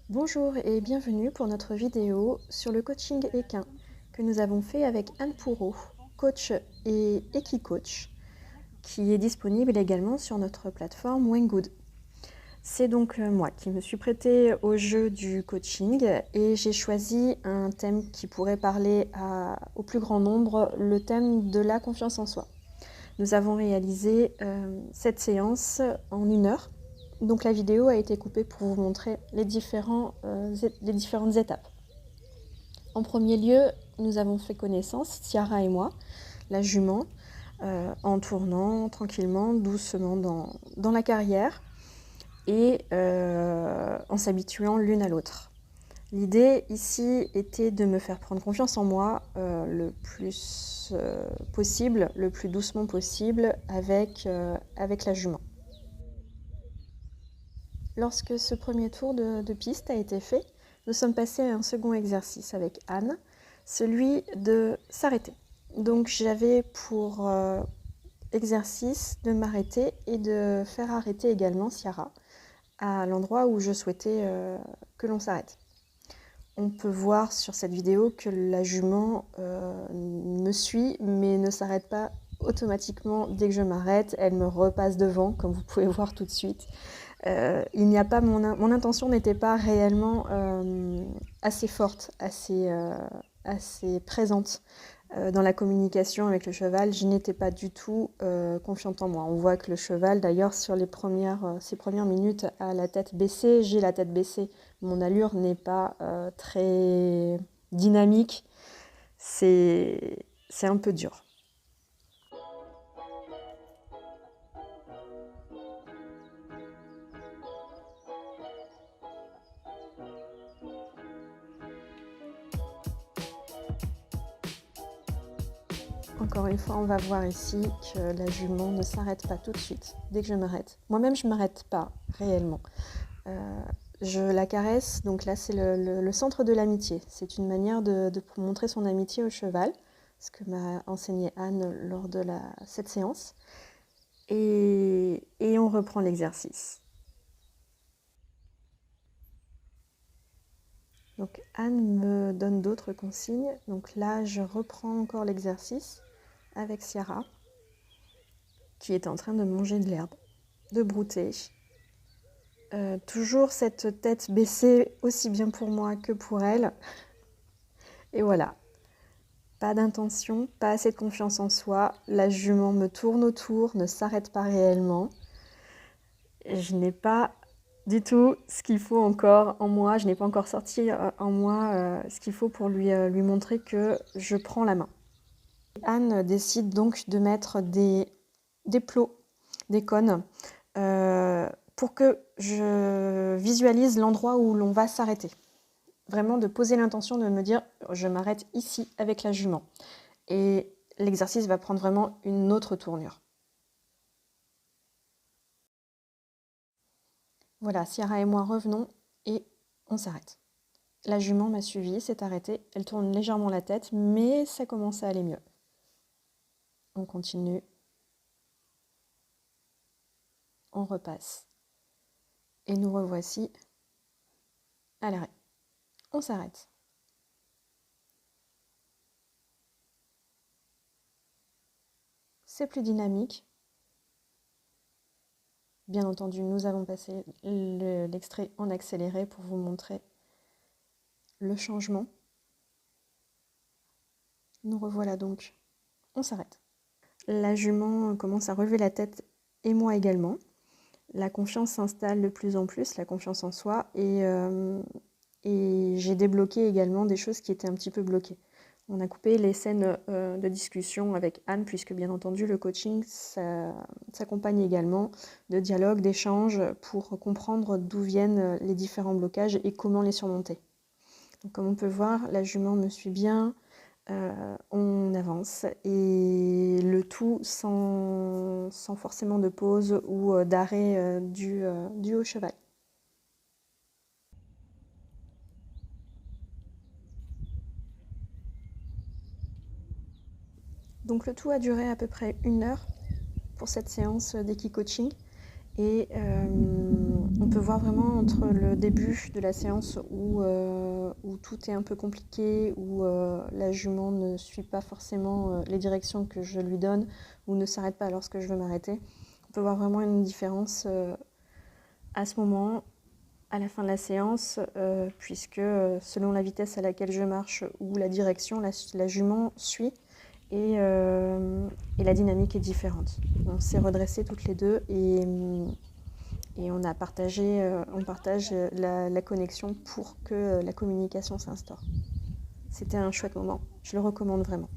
Bonjour et bienvenue pour notre vidéo sur le coaching équin que nous avons fait avec Anne Pourreau, coach et équicoach, qui est disponible également sur notre plateforme Winggood. C'est donc moi qui me suis prêtée au jeu du coaching et j'ai choisi un thème qui pourrait parler au plus grand nombre, le thème de la confiance en soi. Nous avons réalisé cette séance en 1 heure. Donc la vidéo a été coupée pour vous montrer les différentes étapes. En premier lieu, nous avons fait connaissance, Ciara et moi, la jument, en tournant tranquillement, doucement dans la carrière et en s'habituant l'une à l'autre. L'idée ici était de me faire prendre confiance en moi le plus possible, le plus doucement possible avec la jument. Lorsque ce premier tour de piste a été fait, nous sommes passés à un second exercice avec Anne, celui de s'arrêter. Donc j'avais pour exercice de m'arrêter et de faire arrêter également Ciara à l'endroit où je souhaitais que l'on s'arrête. On peut voir sur cette vidéo que la jument me suit mais ne s'arrête pas automatiquement dès que je m'arrête. Elle me repasse devant, comme vous pouvez voir tout de suite. Il n'y a pas mon intention n'était pas réellement assez forte, assez présente dans la communication avec le cheval. Je n'étais pas du tout confiante en moi. On voit que le cheval, d'ailleurs, sur ces premières minutes, a la tête baissée. J'ai la tête baissée. Mon allure n'est pas très dynamique. C'est un peu dur. Encore une fois, on va voir ici que la jument ne s'arrête pas tout de suite, dès que je m'arrête. Moi-même, je ne m'arrête pas réellement. Je la caresse, donc là, c'est le centre de l'amitié. C'est une manière de montrer son amitié au cheval, ce que m'a enseigné Anne lors de cette séance. Et on reprend l'exercice. Donc Anne me donne d'autres consignes. Donc là, je reprends encore l'exercice avec Ciara, qui est en train de manger de l'herbe, de brouter. Toujours cette tête baissée, aussi bien pour moi que pour elle. Et voilà, pas d'intention, pas assez de confiance en soi. La jument me tourne autour, ne s'arrête pas réellement. Je n'ai pas du tout ce qu'il faut encore en moi, je n'ai pas encore sorti en moi ce qu'il faut pour lui montrer que je prends la main. Anne décide donc de mettre des plots, des cônes, pour que je visualise l'endroit où l'on va s'arrêter. Vraiment de poser l'intention de me dire je m'arrête ici avec la jument. Et l'exercice va prendre vraiment une autre tournure. Voilà, Ciara et moi revenons et on s'arrête. La jument m'a suivi, s'est arrêtée, elle tourne légèrement la tête, mais ça commence à aller mieux. On continue. On repasse. Et nous revoici à l'arrêt. On s'arrête. C'est plus dynamique. Bien entendu, nous avons passé l'extrait en accéléré pour vous montrer le changement. Nous revoilà donc. On s'arrête. La jument commence à relever la tête et moi également. La confiance s'installe de plus en plus, la confiance en soi, et j'ai débloqué également des choses qui étaient un petit peu bloquées. On a coupé les scènes de discussion avec Anne, puisque bien entendu le coaching s'accompagne également de dialogues, d'échanges, pour comprendre d'où viennent les différents blocages et comment les surmonter. Donc, comme on peut voir, la jument me suit bien, on avance, et le tout sans forcément de pause ou d'arrêt dû au cheval. Donc le tout a duré à peu près 1 heure pour cette séance d'équicoaching, et on On peut voir vraiment entre le début de la séance où tout est un peu compliqué, où la jument ne suit pas forcément les directions que je lui donne, ou ne s'arrête pas lorsque je veux m'arrêter. On peut voir vraiment une différence à ce moment, à la fin de la séance, puisque selon la vitesse à laquelle je marche ou la direction, la jument suit et la dynamique est différente. On s'est redressées toutes les deux et on partage la connexion pour que la communication s'instaure. C'était un chouette moment, je le recommande vraiment.